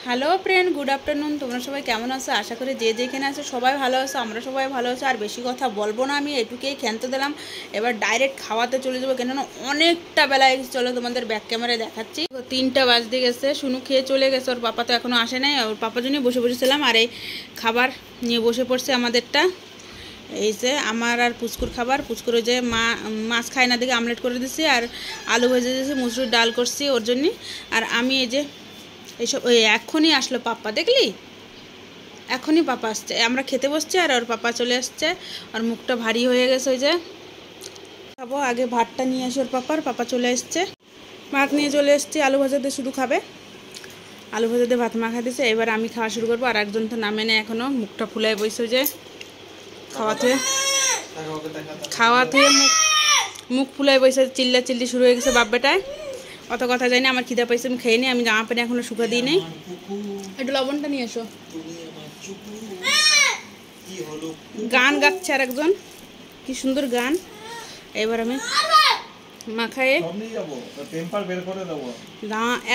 Hello friend, good afternoon. তোমরা সবাই কেমন আছো? আশা করি যে যেখানে আছো সবাই ভালো আছো, আমরা সবাই ভালো আছো। আর বেশি কথা বলবো না, আমি এটুকুই ক্ষান্ত দিলাম। এবার ডাইরেক্ট খাওয়াতে চলে যাবো, কেননা অনেকটা বেলা গেছে। চলো তোমাদের ব্যাক ক্যামেরায় দেখাচ্ছি। 3টা বাজতে গেছে, শুনু খেয়ে চলে গেছে, ওর পাপা তো এখনও আসে নাই। ওর পাপার জন্যই বসে বসেছিলাম, আর এই খাবার নিয়ে বসে পড়ছে আমাদেরটা। এই যে আমার আর পুচকুর খাবার। পুচকুর ওই যে মাছ খায় না দেখে আমলেট করে দিচ্ছি, আর আলু ভেজে দিয়েছি, মুসুরির ডাল করছি ওর জন্যে। আর আমি এই যে এইসব ওই এখনই আসলো পাপা, দেখলি এখনই পাপা আসছে। আমরা খেতে বসছি আর ওর পাপা চলে আসছে। আর মুখটা ভারী হয়ে গেছে। ওই যে খাবো, আগে ভাতটা নিয়ে আসি। ওর পাপা চলে এসছে, ভাত নিয়ে চলে এসছি। আলু ভাজা দিয়ে শুধু খাবে, আলু ভাজা দিয়ে ভাত মাখা দিয়েছে। এবার আমি খাওয়া শুরু করবো। আর একজন তো নামে নেই এখনও, মুখটা ফুলাই বসে। যে খাওয়াতে মুখ ফুলাই বসে, চিল্লি শুরু হয়ে গেছে বাপ বেটায়। অত কথা যায়নি, আমার খিদা পাইছে, আমি খেয়ে নিই। আমি জামা প্যান্ট এখনো শুকা দিই নেই। একটু লবণটা নিয়ে এসো। গান গাচ্ছে আর একজন, কি সুন্দর গান। এবার আমি মাখায়ে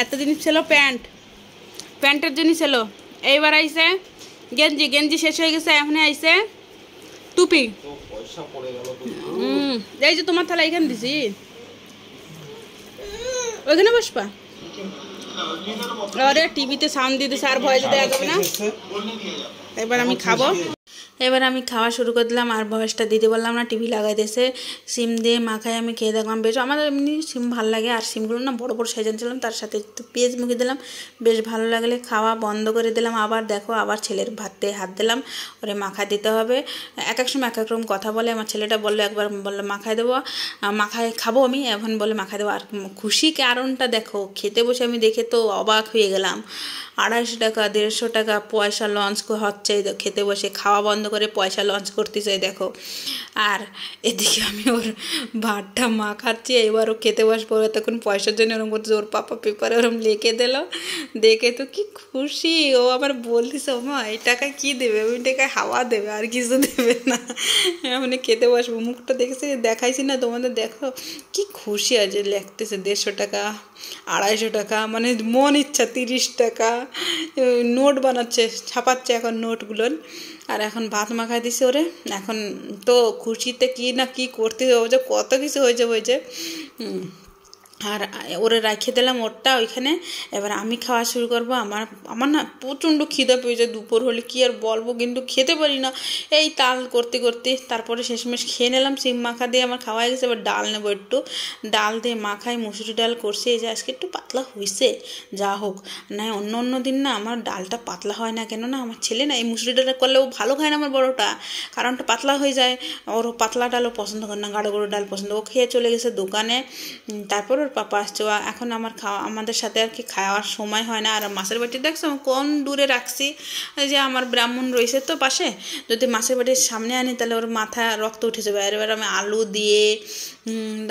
এতদিন ছিল প্যান্টের জন্য ছিল। এইবার আইসে গেঞ্জি শেষ হয়ে গেছে, এখন আইসে টুপি। এই যে তোমার থালা এখানে দিছি, ওইখানে বসবা। আরে টিভিতে সাউন্ড দিয়ে দিছে, আর ভয়েস দেওয়া যাবে না। এবার আমি খাবো। এবার আমি খাওয়া শুরু করে দিলাম, আর ভয়েসটা দিতে বললাম না, টিভি লাগাই দিয়েছে। সিম দিয়ে মাখায় আমি খেয়ে দেখলাম, বেশ আমার এমনি সিম ভালো লাগে। আর সিমগুলো না বড় বড় সাইজ আনছিলাম, তার সাথে একটু পেঁয়াজ মুখে দিলাম, বেশ ভালো লাগলে খাওয়া বন্ধ করে দিলাম। আবার দেখো, আবার ছেলের ভাতে হাত দিলাম, ওরে মাখা দিতে হবে। এক এক সময় এক এক রকম কথা বলে। আমার ছেলেটা বললো, একবার বললো মাখায় দেবো, মাখায় খাবো আমি, এখন বলে মাখায় দেবো। আর খুশি কারণটা দেখো, খেতে বসে আমি দেখে তো অবাক হয়ে গেলাম। 250 টাকা 150 টাকা পয়সা লঞ্চ হচ্ছে খেতে বসে, খাওয়া বন্ধ করে পয়সা লঞ্চ করতে চাই দেখো। আর এদিকে আমি ওর ভাতটা মাখাচ্ছি, এবারও খেতে বসবো। তখন পয়সার জন্য ওরকম করছে, ওর পাপা পেপারে ওরকম লিখে দিল। দেখে তো কি খুশি। ও আবার বলতেছে, ও মা এই টাকায় কী দেবে? ওই টাকায় হাওয়া দেবে, আর কিছু দেবে না। মানে খেতে বসবো, মুখটা দেখেছি, দেখাইছি না তোমাদের, দেখো কি খুশি আছে। লিখতেছে 150 টাকা 250 টাকা, মানে মন ইচ্ছা 30 টাকা নোট বানাচ্ছে, ছাপাচ্ছে এখন নোটগুলোর। আর এখন ভাত মাখাই দিছে ওরে। এখন তো খুশিতে কি না কি করতে হবে, কত কিছু হয়েছে। আর ওরে রাখিয়ে দিলাম ওরটা ওইখানে। এবার আমি খাওয়া শুরু করবো। আমার না প্রচণ্ড খিদে পেয়েছে, দুপুর হলে কি আর বলবো, কিন্তু খেতে পারি না এই তাল করতে করতে। তারপরে শেষমেশ খেয়ে নিলাম। সিম মাখা দিয়ে আমার খাওয়া হয়ে গেছে। এবার ডাল নেবো, একটু ডাল দিয়ে মাখাই, মুসুরি ডাল করছি। এই যে আজকে একটু পাতলা হয়েছে, যা হোক না। অন্য দিন না আমার ডালটা পাতলা হয় না, কেন না আমার ছেলে না এই মুসুরি ডালটা করলে ও ভালো খায় না, আমার বড়োটা, কারণটা পাতলা হয়ে যায়। ওর পাতলা ডালও পছন্দ করে না, গাঢ় ডাল পছন্দ। ও খেয়ে চলে গেছে দোকানে। তারপর ওর পাপা আসছে। এখন আমাদের সাথে আর কি খাওয়ার সময় হয় না। আর মাছের বাটি দেখছো কোন দূরে রাখছি, যে আমার ব্রাহ্মণ রয়েছে তো পাশে, যদি মাছের বাটির সামনে আনি তাহলে ওর মাথা রক্ত উঠে যাবে। আর এবার আমি আলু দিয়ে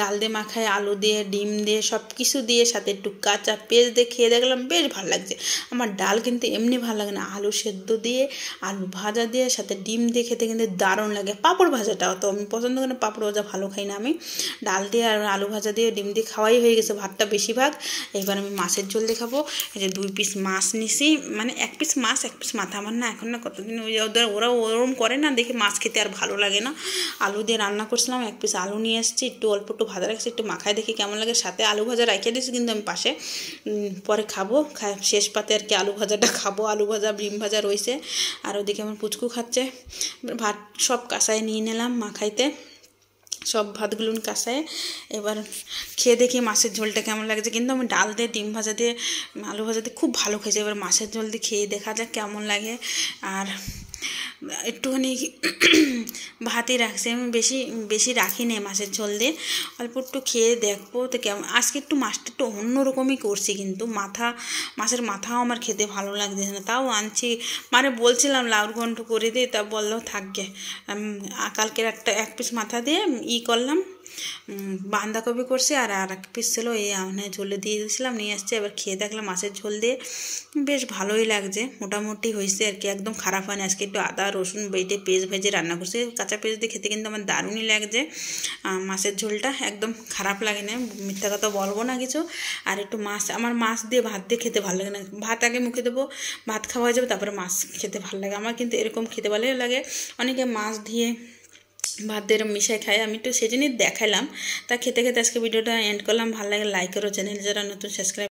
ডাল দিয়ে মাখাই, আলু দিয়ে ডিম দিয়ে সব কিছু দিয়ে, সাথে একটু কাঁচা পেঁয়াজ দিয়ে খেয়ে দেখলাম, বেশ ভালো লাগছে। আমার ডাল কিন্তু এমনি ভালো লাগে না, আলু সেদ্ধ দিয়ে আলু ভাজা দিয়ে সাথে ডিম দিয়ে খেতে কিন্তু দারুণ লাগে। পাঁপড় ভাজাটাও তো আমি পছন্দ করি না, পাঁপড় ভাজা ভালো খাই না আমি। ডাল দিয়ে আর আলু ভাজা দিয়ে ডিম দিয়ে খাওয়াই হয়ে গেছে ভাতটা বেশিরভাগ। এবার আমি মাছের ঝোল দিয়ে খাবো। এই যে 2 পিস মাছ নিছি, মানে 1 পিস মাছ 1 পিস মাথা। আমার না এখন না কতদিন ওরা ওরম করে না দেখে মাছ খেতে আর ভালো লাগে না। আলু দিয়ে রান্না করছিলাম, 1 পিস আলু নিয়ে এসেছি, অল্প একটু ভাজা রাখছি, একটু মাখায় দেখি কেমন লাগে। সাথে আলু ভাজা রাখিয়ে দিয়েছি কিন্তু আমি পাশে, পরে খাবো। শেষ পাতে আর কি আলু ভাজাটা খাবো। আলু ভাজা ডিম ভাজা রয়েছে। আর ওদিকে আমার পুচকু খাচ্ছে। ভাত সব কাঁসায় নিয়ে নিলাম মাখাইতে, সব ভাতগুলো কাঁসায়। এবার খেয়ে দেখি মাছের ঝোলটা কেমন লাগছে। কিন্তু আমি ডাল দিয়ে ডিম ভাজা দিয়ে আলু ভাজা দিয়ে খুব ভালো খেয়েছি। এবার মাছের ঝোল দিয়ে খেয়ে দেখা যাক কেমন লাগে। আর একটুখানি ভাতই রাখছি, আমি বেশি রাখি নি মাছের ঝোল দিয়ে, অল্প একটু খেয়ে দেখবো তো কেমন। আজকে একটু মাছটা একটু অন্যরকমই করছি, কিন্তু মাছের মাথাও আমার খেতে ভালো লাগতেছে না, তাও আনছি। মানে বলছিলাম লাউর ঘন্ট করে দিই, তা বললো থাকবে। কালকের 1 পিস মাথা দিয়ে করলাম, বাঁধাকপি করছি, আর এক পিস ছিল এই আমনে ঝোলে দিয়ে দিয়েছিলাম, নিয়ে আসছে। এবার খেয়ে দেখলাম মাছের ঝোল দিয়ে বেশ ভালোই লাগছে, মোটামুটি হয়েছে আর কি, একদম খারাপ হয়নি। আজকে একটু আদা রসুন বেটে পেঁয়াজ ভেজে রান্না করছি, কাঁচা পেঁয়াজ দিয়ে খেতে কিন্তু আমার দারুণই লাগছে। মাছের ঝোলটা একদম খারাপ লাগে না, মিথ্যা কথা বলবো না কিছু। আর একটু মাছ, আমার মাছ দিয়ে ভাত দিয়ে খেতে ভালো লাগে না, ভাত আগে মুখে দেবো, ভাত খাওয়া হয়ে যাবে, তারপরে মাছ খেতে ভালো লাগে আমার, কিন্তু এরকম খেতে ভালোই লাগে। অনেকে মাছ দিয়ে ভাত দিয়ে মিশাই খাই, আমি একটু সেজন্যই দেখালাম। তা খেতে খেতে আজকে ভিডিওটা এন্ড করলাম। ভালো লাগে লাইক করো, চ্যানেল যারা নতুন সাবস্ক্রাইব